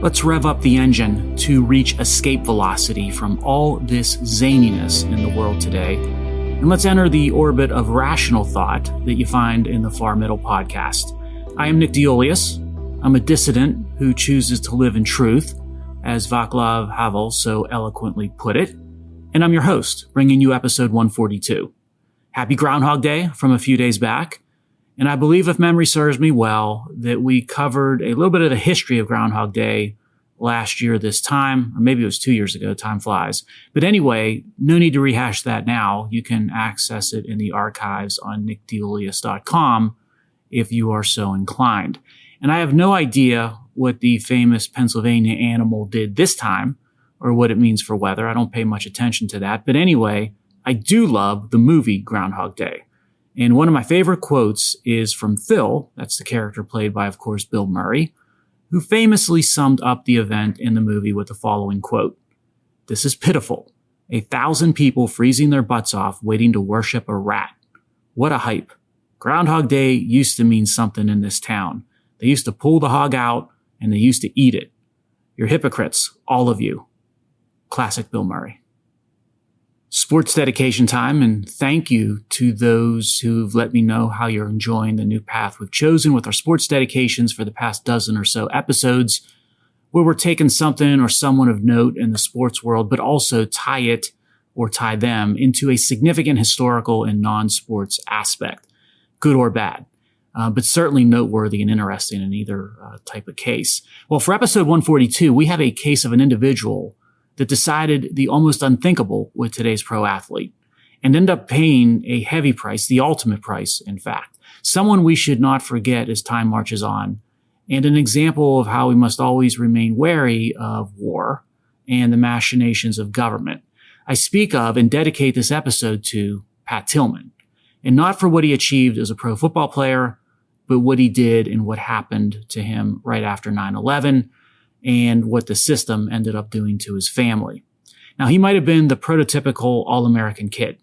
Let's rev up the engine to reach escape velocity from all this zaniness in the world today. And let's enter the orbit of rational thought that you find in the Far Middle podcast. I am Nick Diolius. I'm a dissident who chooses to live in truth, as Václav Havel so eloquently put it. And I'm your host, bringing you episode 142. Happy Groundhog Day from a few days back. And I believe, if memory serves me well, that we covered a little bit of the history of Groundhog Day last year this time, or maybe it was 2 years ago. Time flies. But anyway, no need to rehash that now. You can access it in the archives on nickdiolius.com if you are so inclined. And I have no idea what the famous Pennsylvania animal did this time or what it means for weather. I don't pay much attention to that. But anyway, I do love the movie Groundhog Day. And one of my favorite quotes is from Phil, that's the character played by, of course, Bill Murray, who famously summed up the event in the movie with the following quote: "This is pitiful. 1,000 people freezing their butts off waiting to worship a rat. What a hype. Groundhog Day used to mean something in this town. They used to pull the hog out and they used to eat it. You're hypocrites, all of you." Classic Bill Murray. Sports dedication time, and thank you to those who've let me know how you're enjoying the new path we've chosen with our sports dedications for the past dozen or so episodes, where we're taking something or someone of note in the sports world, but also tie them into a significant historical and non-sports aspect, good or bad, but certainly noteworthy and interesting in either type of case. Well, for episode 142, we have a case of an individual that decided the almost unthinkable with today's pro athlete and ended up paying a heavy price, the ultimate price, in fact. Someone we should not forget as time marches on, and an example of how we must always remain wary of war and the machinations of government. I speak of and dedicate this episode to Pat Tillman, and not for what he achieved as a pro football player, but what he did and what happened to him right after 9/11, and what the system ended up doing to his family. Now, he might have been the prototypical all-American kid,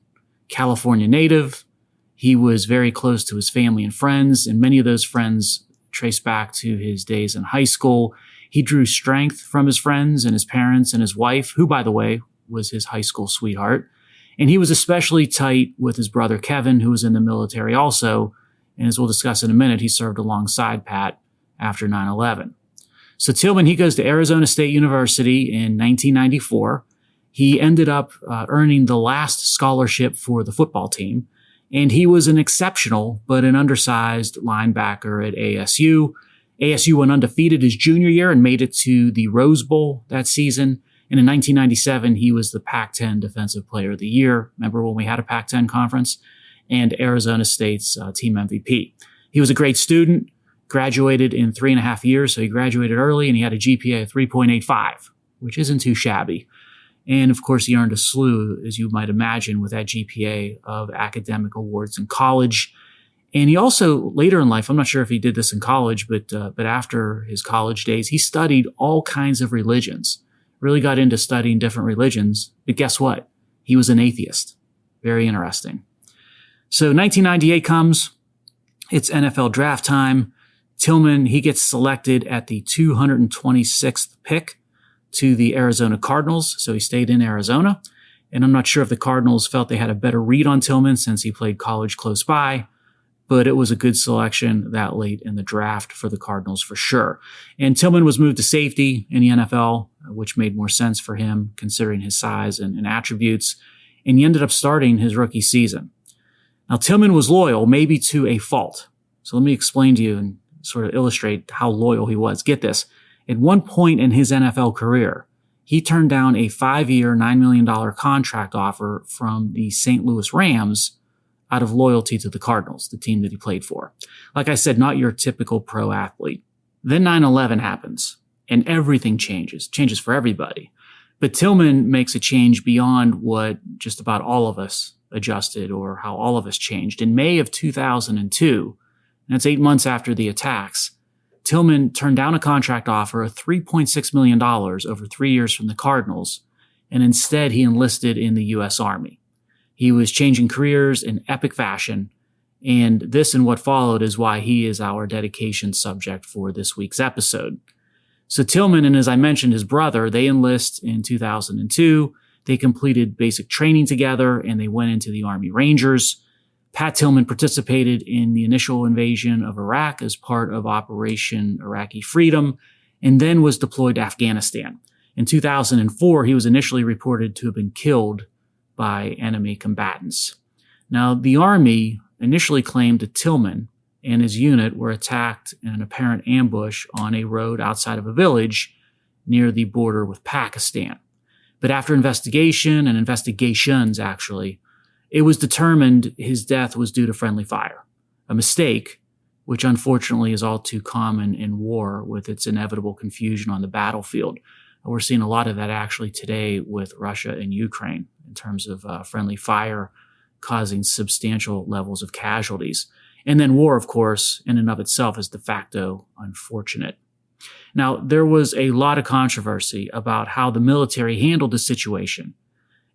California native. He was very close to his family and friends, and many of those friends trace back to his days in high school. He drew strength from his friends and his parents and his wife, who, by the way, was his high school sweetheart. And he was especially tight with his brother Kevin, who was in the military also. And as we'll discuss in a minute, he served alongside Pat after 9/11. So Tillman, he goes to Arizona State University in 1994. He ended up earning the last scholarship for the football team, and he was an exceptional but an undersized linebacker at ASU. ASU went undefeated his junior year and made it to the Rose Bowl that season. And in 1997, he was the Pac-10 Defensive Player of the Year. Remember when we had a Pac-10 conference? And Arizona State's team MVP. He was a great student. Graduated in 3.5 years, so he graduated early, and he had a GPA of 3.85, which isn't too shabby. And of course, he earned a slew, as you might imagine, with that GPA of academic awards in college. And he also, later in life, I'm not sure if he did this in college, but after his college days, he studied all kinds of religions, really got into studying different religions. But guess what? He was an atheist. Very interesting. So 1998 comes. It's NFL draft time. Tillman, he gets selected at the 226th pick to the Arizona Cardinals, so he stayed in Arizona. And I'm not sure if the Cardinals felt they had a better read on Tillman since he played college close by, but it was a good selection that late in the draft for the Cardinals for sure. And Tillman was moved to safety in the NFL, which made more sense for him considering his size and attributes, and he ended up starting his rookie season. Now, Tillman was loyal, maybe to a fault. So let me explain to you and sort of illustrate how loyal he was. Get this. At one point in his NFL career, he turned down a 5-year, $9 million contract offer from the St. Louis Rams out of loyalty to the Cardinals, the team that he played for. Like I said, not your typical pro athlete. Then 9/11 happens, and everything changes for everybody. But Tillman makes a change beyond what just about all of us adjusted or how all of us changed. In May of 2002, and that's 8 months after the attacks, Tillman turned down a contract offer of $3.6 million over 3 years from the Cardinals, and instead he enlisted in the U.S. Army. He was changing careers in epic fashion, and this and what followed is why he is our dedication subject for this week's episode. So Tillman and, as I mentioned, his brother, they enlist in 2002. They completed basic training together and they went into the Army Rangers. Pat Tillman participated in the initial invasion of Iraq as part of Operation Iraqi Freedom and then was deployed to Afghanistan. In 2004, he was initially reported to have been killed by enemy combatants. Now, the Army initially claimed that Tillman and his unit were attacked in an apparent ambush on a road outside of a village near the border with Pakistan. But after investigation and investigations, actually, it was determined his death was due to friendly fire, a mistake which unfortunately is all too common in war with its inevitable confusion on the battlefield. We're seeing a lot of that actually today with Russia and Ukraine in terms of friendly fire causing substantial levels of casualties. And then war, of course, in and of itself is de facto unfortunate. Now, there was a lot of controversy about how the military handled the situation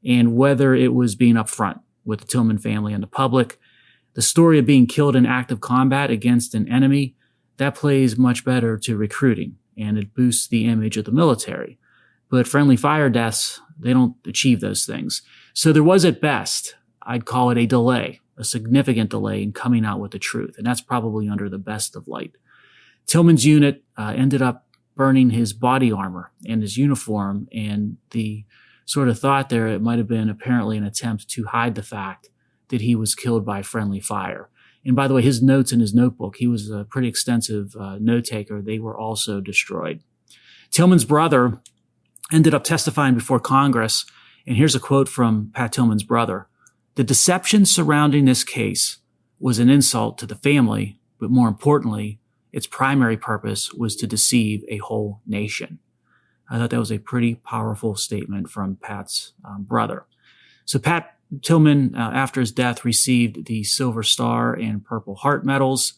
and whether it was being upfront with the Tillman family and the public. The story of being killed in active combat against an enemy, that plays much better to recruiting and it boosts the image of the military. But friendly fire deaths, they don't achieve those things. So there was at best, I'd call it a delay, a significant delay in coming out with the truth. And that's probably under the best of light. Tillman's unit ended up burning his body armor and his uniform. And the sort of thought there, it might have been apparently an attempt to hide the fact that he was killed by friendly fire. And by the way, his notes in his notebook, he was a pretty extensive note taker. They were also destroyed. Tillman's brother ended up testifying before Congress. And here's a quote from Pat Tillman's brother. "The deception surrounding this case was an insult to the family, but more importantly, its primary purpose was to deceive a whole nation." I thought that was a pretty powerful statement from Pat's brother. So Pat Tillman, after his death, received the Silver Star and Purple Heart medals,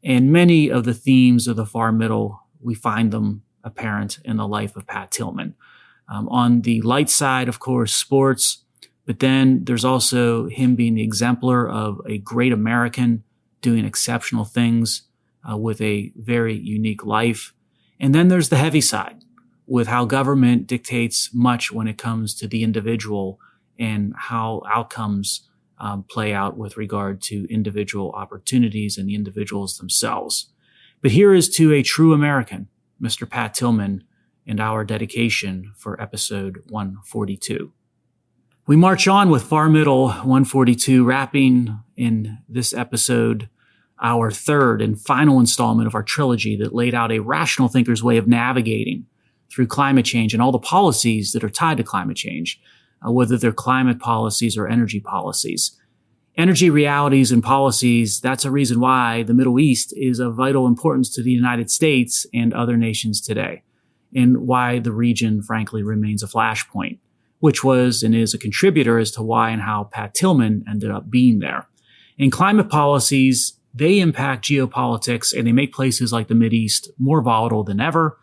and many of the themes of the far middle, we find them apparent in the life of Pat Tillman. On the light side, of course, sports, but then there's also him being the exemplar of a great American doing exceptional things with a very unique life. And then there's the heavy side with how government dictates much when it comes to the individual and how outcomes play out with regard to individual opportunities and the individuals themselves. But here is to a true American, Mr. Pat Tillman, and our dedication for episode 142. We march on with Far Middle 142, wrapping in this episode our third and final installment of our trilogy that laid out a rational thinker's way of navigating through climate change and all the policies that are tied to climate change, whether they're climate policies or energy policies. Energy realities and policies, that's a reason why the Middle East is of vital importance to the United States and other nations today, and why the region, frankly, remains a flashpoint, which was and is a contributor as to why and how Pat Tillman ended up being there. And climate policies, they impact geopolitics and they make places like the Mideast more volatile than ever.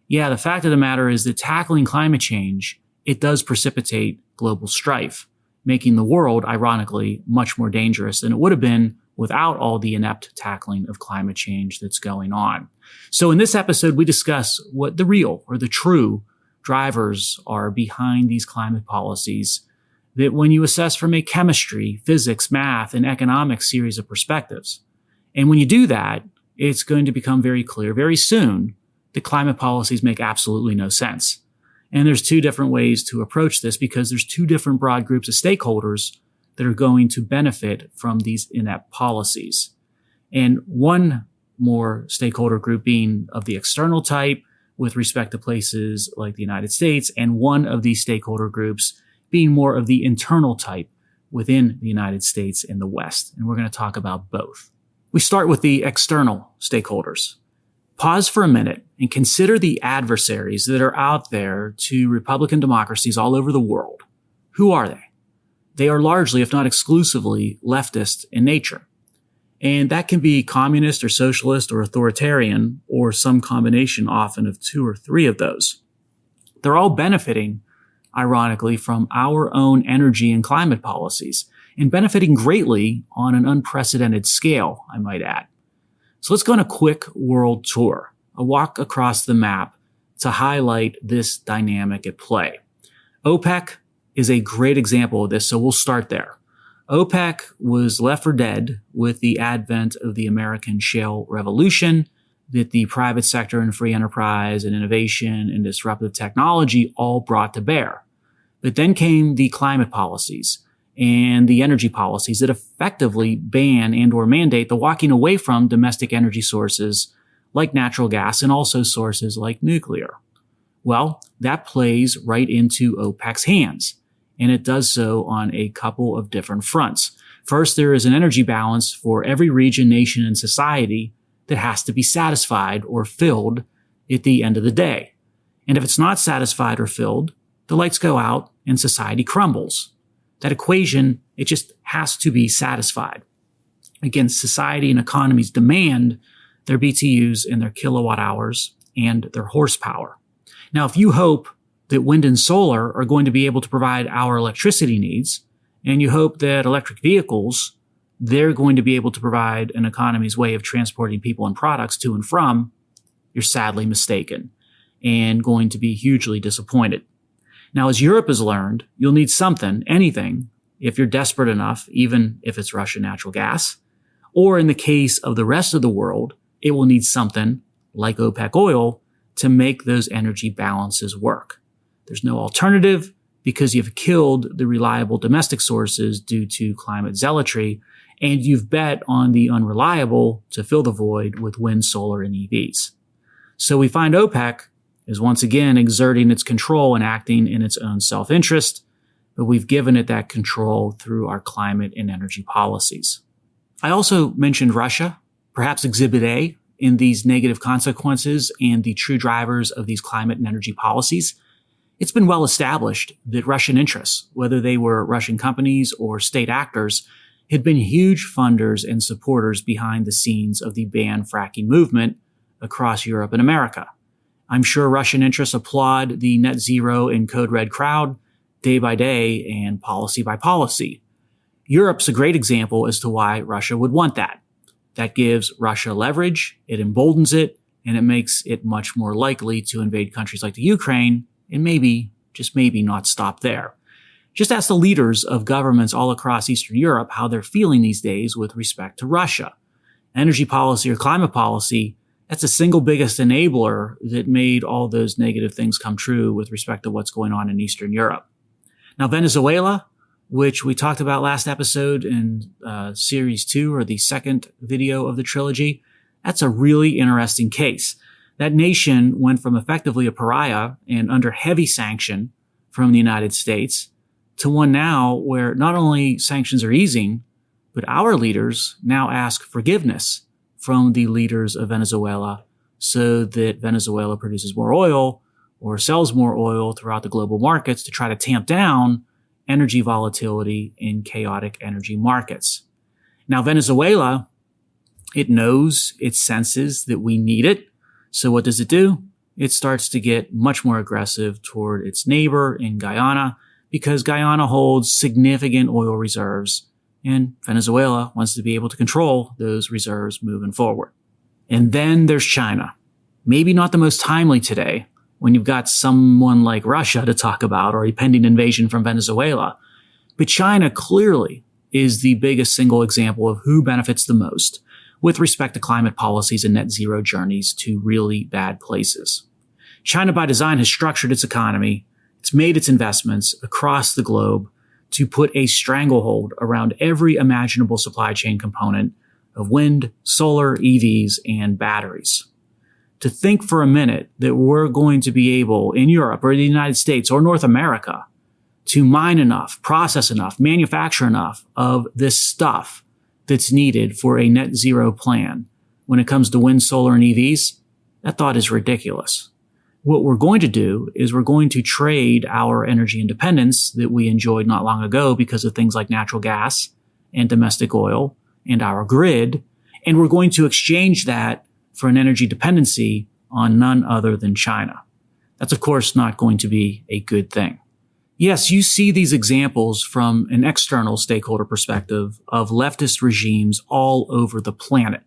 Yeah, the fact of the matter is that tackling climate change, it does precipitate global strife, making the world, ironically, much more dangerous than it would have been without all the inept tackling of climate change that's going on. So in this episode, we discuss what the real or the true drivers are behind these climate policies that when you assess from a chemistry, physics, math, and economics series of perspectives. And when you do that, it's going to become very clear very soon that climate policies make absolutely no sense. And there's two different ways to approach this because there's two different broad groups of stakeholders that are going to benefit from these inept policies. And one more stakeholder group being of the external type with respect to places like the United States, and one of these stakeholder groups being more of the internal type within the United States and the West. And we're going to talk about both. We start with the external stakeholders. Pause for a minute and consider the adversaries that are out there to Republican democracies all over the world. Who are they? They are largely, if not exclusively, leftist in nature. And that can be communist or socialist or authoritarian or some combination often of two or three of those. They're all benefiting, ironically, from our own energy and climate policies and benefiting greatly on an unprecedented scale, I might add. So let's go on a quick world tour, a walk across the map to highlight this dynamic at play. OPEC is a great example of this, so we'll start there. OPEC was left for dead with the advent of the American shale revolution that the private sector and free enterprise and innovation and disruptive technology all brought to bear. But then came the climate policies and the energy policies that effectively ban and or mandate the walking away from domestic energy sources like natural gas and also sources like nuclear. Well, that plays right into OPEC's hands, and it does so on a couple of different fronts. First, there is an energy balance for every region, nation, and society that has to be satisfied or filled at the end of the day. And if it's not satisfied or filled, the lights go out and society crumbles. That equation, it just has to be satisfied. Again, society and economies demand their BTUs and their kilowatt hours and their horsepower. Now, if you hope that wind and solar are going to be able to provide our electricity needs, and you hope that electric vehicles, they're going to be able to provide an economy's way of transporting people and products to and from, you're sadly mistaken and going to be hugely disappointed. Now, as Europe has learned, you'll need something, anything, if you're desperate enough, even if it's Russian natural gas. Or in the case of the rest of the world, it will need something like OPEC oil to make those energy balances work. There's no alternative because you've killed the reliable domestic sources due to climate zealotry, and you've bet on the unreliable to fill the void with wind, solar, and EVs. So we find OPEC is once again exerting its control and acting in its own self-interest, but we've given it that control through our climate and energy policies. I also mentioned Russia, perhaps Exhibit A, in these negative consequences and the true drivers of these climate and energy policies. It's been well established that Russian interests, whether they were Russian companies or state actors, had been huge funders and supporters behind the scenes of the ban fracking movement across Europe and America. I'm sure Russian interests applaud the net zero and code red crowd day by day and policy by policy. Europe's a great example as to why Russia would want that. That gives Russia leverage, it emboldens it, and it makes it much more likely to invade countries like the Ukraine and maybe, just maybe, not stop there. Just ask the leaders of governments all across Eastern Europe how they're feeling these days with respect to Russia. Energy policy or climate policy, that's the single biggest enabler that made all those negative things come true with respect to what's going on in Eastern Europe. Now, Venezuela, which we talked about last episode in series 2 or the second video of the trilogy, that's a really interesting case. That nation went from effectively a pariah and under heavy sanction from the United States to one now where not only sanctions are easing, but our leaders now ask forgiveness from the leaders of Venezuela so that Venezuela produces more oil or sells more oil throughout the global markets to try to tamp down energy volatility in chaotic energy markets. Now, Venezuela, it knows, it senses that we need it. So what does it do? It starts to get much more aggressive toward its neighbor in Guyana because Guyana holds significant oil reserves and Venezuela wants to be able to control those reserves moving forward. And then there's China. Maybe not the most timely today when you've got someone like Russia to talk about or a pending invasion from Venezuela. But China clearly is the biggest single example of who benefits the most with respect to climate policies and net zero journeys to really bad places. China by design has structured its economy. It's made its investments across the globe to put a stranglehold around every imaginable supply chain component of wind, solar, EVs, and batteries. To think for a minute that we're going to be able in Europe or the United States or North America to mine enough, process enough, manufacture enough of this stuff that's needed for a net zero plan when it comes to wind, solar, and EVs, that thought is ridiculous. What we're going to do is we're going to trade our energy independence that we enjoyed not long ago because of things like natural gas and domestic oil and our grid, and we're going to exchange that for an energy dependency on none other than China. That's, of course, not going to be a good thing. Yes, you see these examples from an external stakeholder perspective of leftist regimes all over the planet.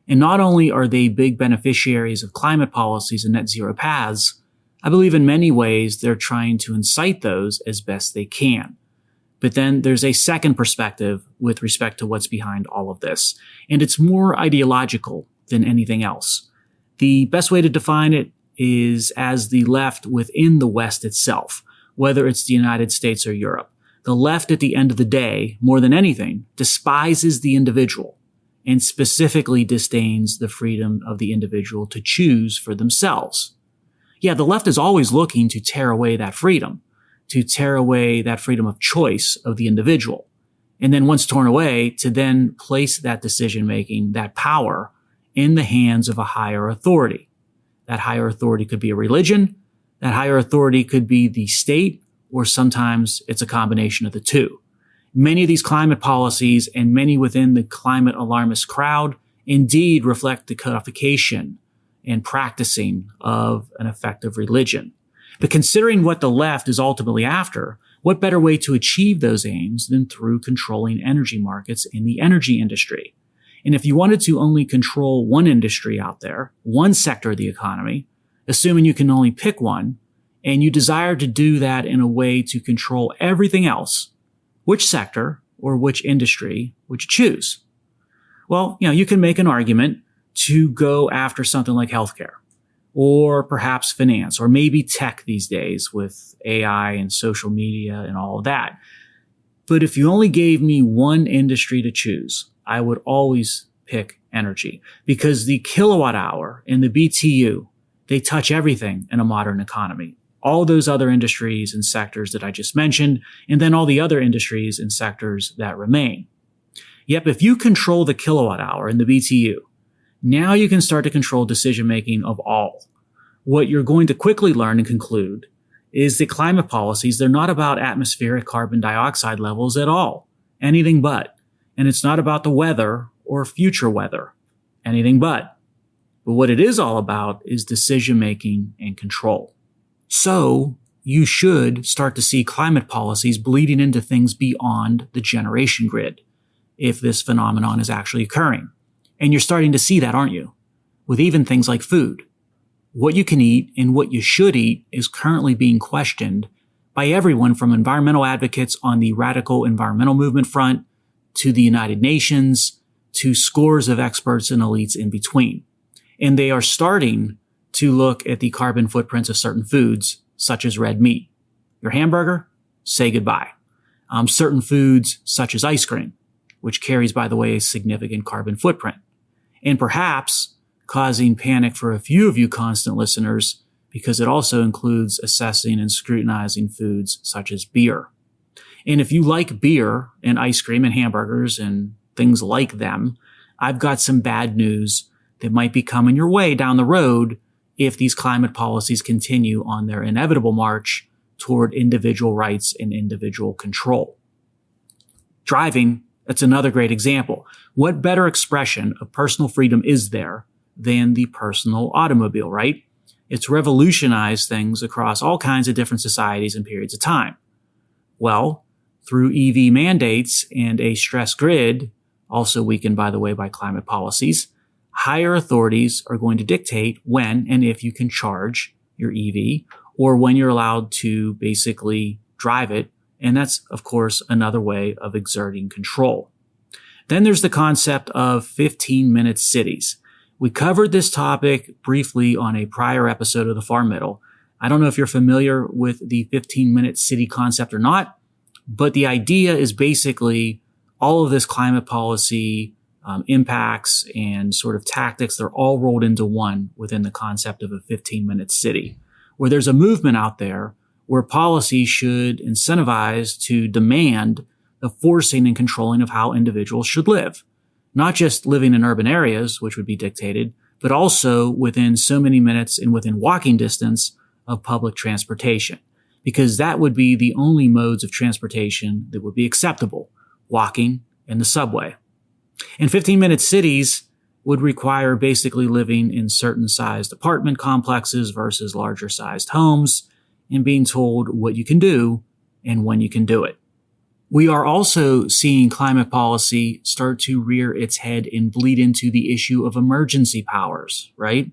And not only are they big beneficiaries of climate policies and net zero paths, I believe in many ways they're trying to incite those as best they can. But then there's a second perspective with respect to what's behind all of this, and it's more ideological than anything else. The best way to define it is as the left within the West itself, whether it's the United States or Europe. The left at the end of the day, more than anything, despises the individual and specifically disdains the freedom of the individual to choose for themselves. Yeah, the left is always looking to tear away that freedom of choice of the individual. And then once torn away, to then place that decision-making, that power, in the hands of a higher authority. That higher authority could be a religion, that higher authority could be the state, or sometimes it's a combination of the two. Many of these climate policies and many within the climate alarmist crowd indeed reflect the codification and practicing of an effective religion. But considering what the left is ultimately after, what better way to achieve those aims than through controlling energy markets in the energy industry? And if you wanted to only control one industry out there, one sector of the economy, assuming you can only pick one, and you desire to do that in a way to control everything else, which sector or which industry would you choose? Well, you can make an argument to go after something like healthcare, or perhaps finance, or maybe tech these days with AI and social media and all of that. But if you only gave me one industry to choose, I would always pick energy, because the kilowatt hour and the BTU, they touch everything in a modern economy. All those other industries and sectors that I just mentioned, and then all the other industries and sectors that remain. Yep, if you control the kilowatt hour and the BTU, now you can start to control decision-making of all. What you're going to quickly learn and conclude is that climate policies, they're not about atmospheric carbon dioxide levels at all. Anything but. And it's not about the weather or future weather. Anything but. But what it is all about is decision-making and control. So you should start to see climate policies bleeding into things beyond the generation grid, if this phenomenon is actually occurring. And you're starting to see that, aren't you? With even things like food. What you can eat and what you should eat is currently being questioned by everyone from environmental advocates on the radical environmental movement front to the United Nations to scores of experts and elites in between. And they are starting to look at the carbon footprints of certain foods, such as red meat. Your hamburger? Say goodbye. Certain foods, such as ice cream, which carries, by the way, a significant carbon footprint. And perhaps causing panic for a few of you constant listeners, because it also includes assessing and scrutinizing foods such as beer. And if you like beer and ice cream and hamburgers and things like them, I've got some bad news that might be coming your way down the road if these climate policies continue on their inevitable march toward individual rights and individual control. Driving, that's another great example. What better expression of personal freedom is there than the personal automobile, right? It's revolutionized things across all kinds of different societies and periods of time. Well, through EV mandates and a stress grid, also weakened, by the way, by climate policies, higher authorities are going to dictate when and if you can charge your EV, or when you're allowed to basically drive it. And that's, of course, another way of exerting control. Then there's the concept of 15-minute cities. We covered this topic briefly on a prior episode of The Far Middle. I don't know if you're familiar with the 15-minute city concept or not, but the idea is basically all of this climate policy impacts and sort of tactics, they're all rolled into one within the concept of a 15-minute city, where there's a movement out there where policy should incentivize to demand the forcing and controlling of how individuals should live. Not just living in urban areas, which would be dictated, but also within so many minutes and within walking distance of public transportation, because that would be the only modes of transportation that would be acceptable, walking and the subway. And 15-minute cities would require basically living in certain sized apartment complexes versus larger sized homes and being told what you can do and when you can do it. We are also seeing climate policy start to rear its head and bleed into the issue of emergency powers, right?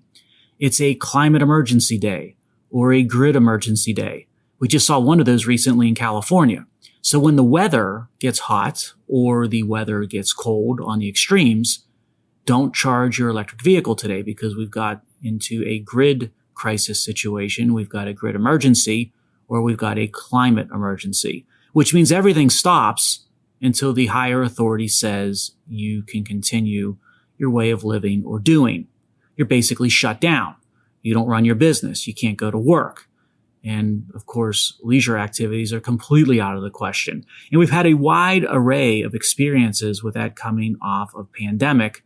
It's a climate emergency day, or a grid emergency day. We just saw one of those recently in California. So when the weather gets hot or the weather gets cold on the extremes, don't charge your electric vehicle today because we've got into a grid crisis situation. We've got a grid emergency or we've got a climate emergency, which means everything stops until the higher authority says you can continue your way of living or doing. You're basically shut down. You don't run your business. You can't go to work. And of course, leisure activities are completely out of the question. And we've had a wide array of experiences with that coming off of pandemic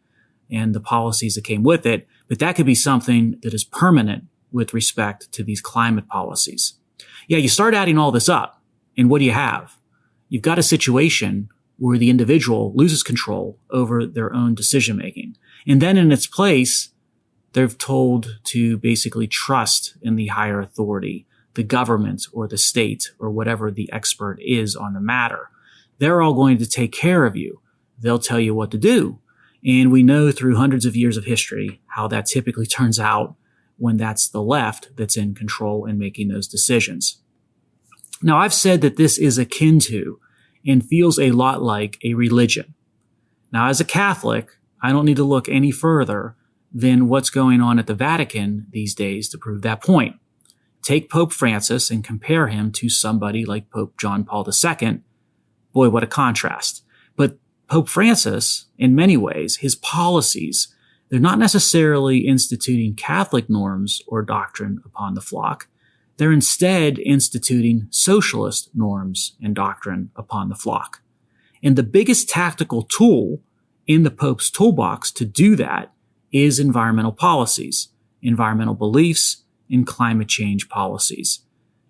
and the policies that came with it. But that could be something that is permanent with respect to these climate policies. Yeah, you start adding all this up, and what do you have? You've got a situation where the individual loses control over their own decision making. And then in its place, they're told to basically trust in the higher authority, the government or the state or whatever the expert is on the matter. They're all going to take care of you. They'll tell you what to do. And we know through hundreds of years of history how that typically turns out when that's the left that's in control and making those decisions. Now, I've said that this is akin to and feels a lot like a religion. Now, as a Catholic, I don't need to look any further than what's going on at the Vatican these days to prove that point. Take Pope Francis and compare him to somebody like Pope John Paul II. Boy, what a contrast. But Pope Francis, in many ways, his policies, they're not necessarily instituting Catholic norms or doctrine upon the flock. They're instead instituting socialist norms and doctrine upon the flock. And the biggest tactical tool in the Pope's toolbox to do that is environmental policies, environmental beliefs, and climate change policies.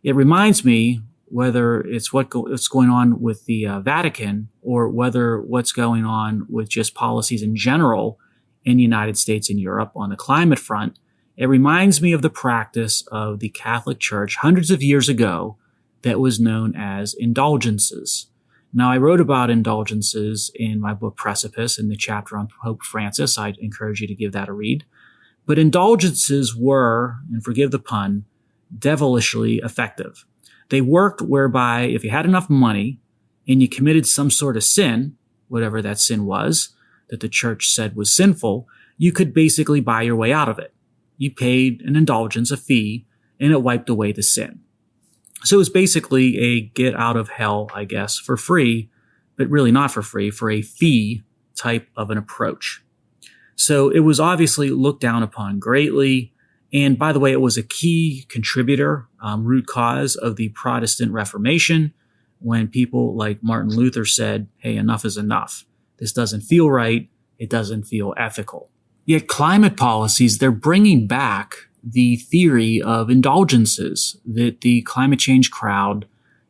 It reminds me, whether it's what's going on with the Vatican or whether what's going on with just policies in general in the United States and Europe on the climate front, it reminds me of the practice of the Catholic Church hundreds of years ago that was known as indulgences. Now, I wrote about indulgences in my book Precipice in the chapter on Pope Francis. I'd encourage you to give that a read. But indulgences were, and forgive the pun, devilishly effective. They worked whereby if you had enough money and you committed some sort of sin, whatever that sin was, that the church said was sinful, you could basically buy your way out of it. You paid an indulgence, a fee, and it wiped away the sin. So it was basically a get out of hell, I guess, for free, but really not for free, for a fee type of an approach. So it was obviously looked down upon greatly. And by the way, it was a key contributor, root cause of the Protestant Reformation, when people like Martin Luther said, hey, enough is enough. This doesn't feel right. It doesn't feel ethical. Yet climate policies, they're bringing back the theory of indulgences, that the climate change crowd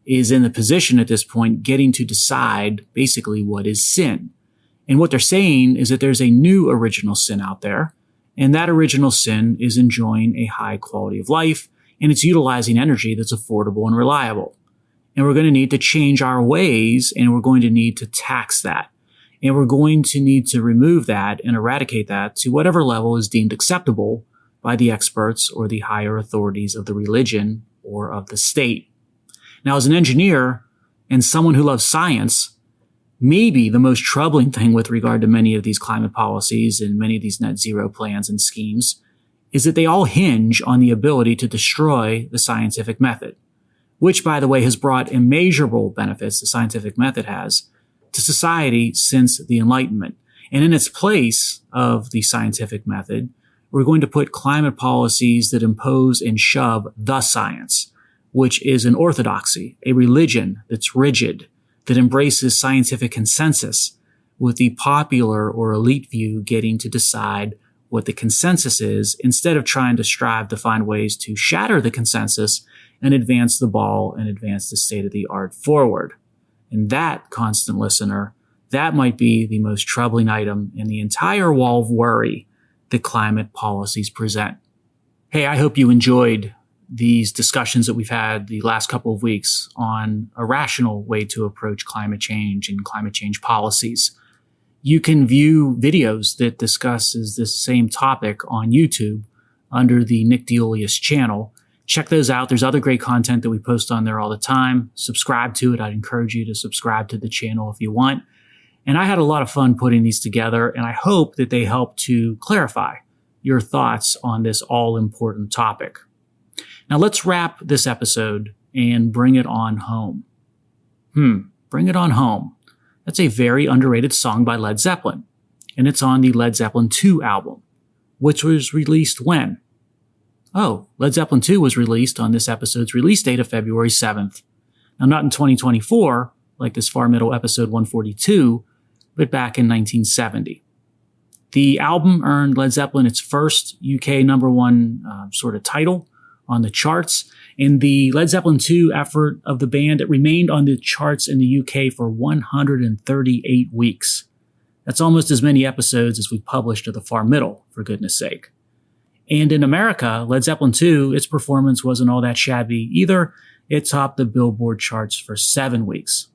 is in the position at this point getting to decide basically what is sin. And what they're saying is that there's a new original sin out there, and that original sin is enjoying a high quality of life, and it's utilizing energy that's affordable and reliable. And we're going to need to change our ways, and we're going to need to tax that. And we're going to need to remove that and eradicate that to whatever level is deemed acceptable by the experts or the higher authorities of the religion or of the state. Now, as an engineer and someone who loves science, maybe the most troubling thing with regard to many of these climate policies and many of these net zero plans and schemes is that they all hinge on the ability to destroy the scientific method, which, by the way, has brought immeasurable benefits the scientific method has to society since the Enlightenment. And in its place of the scientific method, we're going to put climate policies that impose and shove the science, which is an orthodoxy, a religion that's rigid, that embraces scientific consensus, with the popular or elite view getting to decide what the consensus is instead of trying to strive to find ways to shatter the consensus and advance the ball and advance the state of the art forward. And that, constant listener, that might be the most troubling item in the entire wall of worry that climate policies present. Hey, I hope you enjoyed these discussions that we've had the last couple of weeks on a rational way to approach climate change and climate change policies. You can view videos that discusses this same topic on YouTube under the Nick DeIuliis channel. Check those out. There's other great content that we post on there all the time. Subscribe to it. I'd encourage you to subscribe to the channel if you want. And I had a lot of fun putting these together, and I hope that they help to clarify your thoughts on this all-important topic. Now let's wrap this episode and bring it on home. Bring It On Home. That's a very underrated song by Led Zeppelin, and it's on the Led Zeppelin II album, which was released when? Oh, Led Zeppelin II was released on this episode's release date of February 7th. Now, not in 2024, like this Far Middle episode 142, but back in 1970. The album earned Led Zeppelin its first UK number one sort of title on the charts. In the Led Zeppelin II effort of the band, it remained on the charts in the UK for 138 weeks. That's almost as many episodes as we published of the Far Middle, for goodness sake. And in America, Led Zeppelin II, its performance wasn't all that shabby either. It topped the Billboard charts for 7 weeks.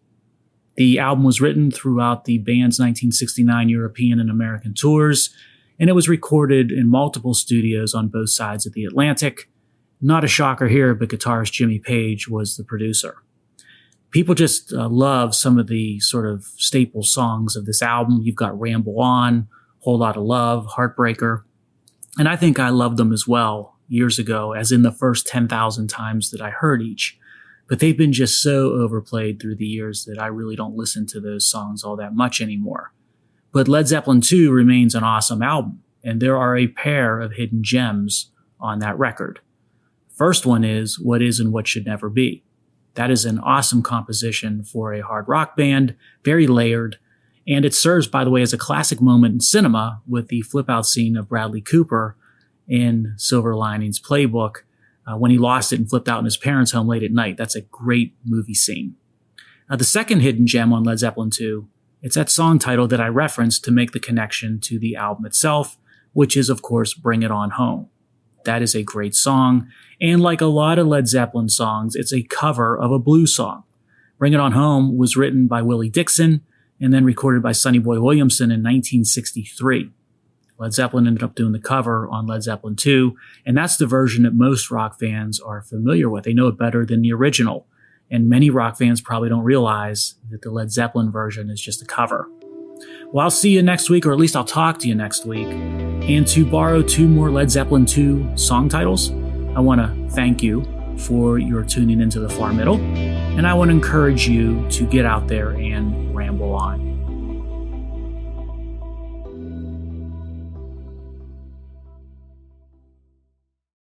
The album was written throughout the band's 1969 European and American tours, and it was recorded in multiple studios on both sides of the Atlantic. Not a shocker here, but guitarist Jimmy Page was the producer. People just love some of the sort of staple songs of this album. You've got Ramble On, Whole Lotta Love, Heartbreaker. And I think I loved them as well years ago, as in the first 10,000 times that I heard each. But they've been just so overplayed through the years that I really don't listen to those songs all that much anymore. But Led Zeppelin II remains an awesome album, and there are a pair of hidden gems on that record. First one is What Is and What Should Never Be. That is an awesome composition for a hard rock band, very layered, and it serves, by the way, as a classic moment in cinema with the flip-out scene of Bradley Cooper in Silver Linings Playbook when he lost it and flipped out in his parents' home late at night. That's a great movie scene. Now, the second hidden gem on Led Zeppelin II, it's that song title that I referenced to make the connection to the album itself, which is, of course, Bring It On Home. That is a great song, and like a lot of Led Zeppelin songs, it's a cover of a blues song. Bring It On Home was written by Willie Dixon and then recorded by Sonny Boy Williamson in 1963. Led Zeppelin ended up doing the cover on Led Zeppelin II, and that's the version that most rock fans are familiar with. They know it better than the original, and many rock fans probably don't realize that the Led Zeppelin version is just a cover. Well, I'll see you next week, or at least I'll talk to you next week. And to borrow 2 more Led Zeppelin II song titles, I want to thank you for your tuning into the Far Middle, and I want to encourage you to get out there and ramble on.